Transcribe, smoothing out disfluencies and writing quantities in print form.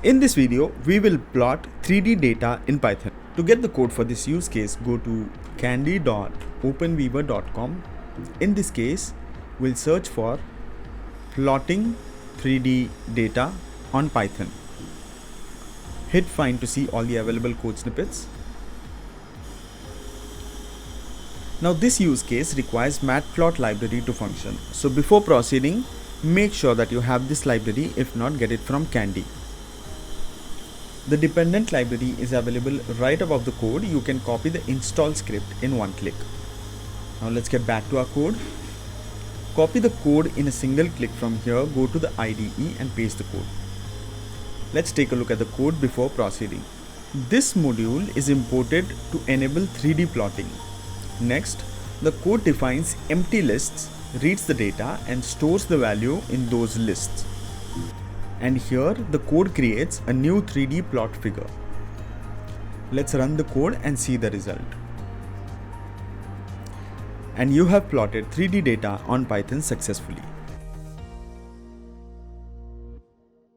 In this video, we will plot 3D data in Python. To get the code for this use case, go to kandi.openweaver.com. In this case, we'll search for plotting 3D data on Python. Hit find to see all the available code snippets. Now this use case requires matplot library to function. So before proceeding, make sure that you have this library. If not, get it from Kandi. The dependent library is available right above the code. You can copy the install script in one click. Now let's get back to our code. Copy the code in a single click from here, go to the IDE and paste the code. Let's take a look at the code before proceeding. This module is imported to enable 3D plotting. Next, the code defines empty lists, reads the data and stores the value in those lists. And here the code creates a new 3D plot figure. Let's run the code and see the result. And you have plotted 3D data on Python successfully.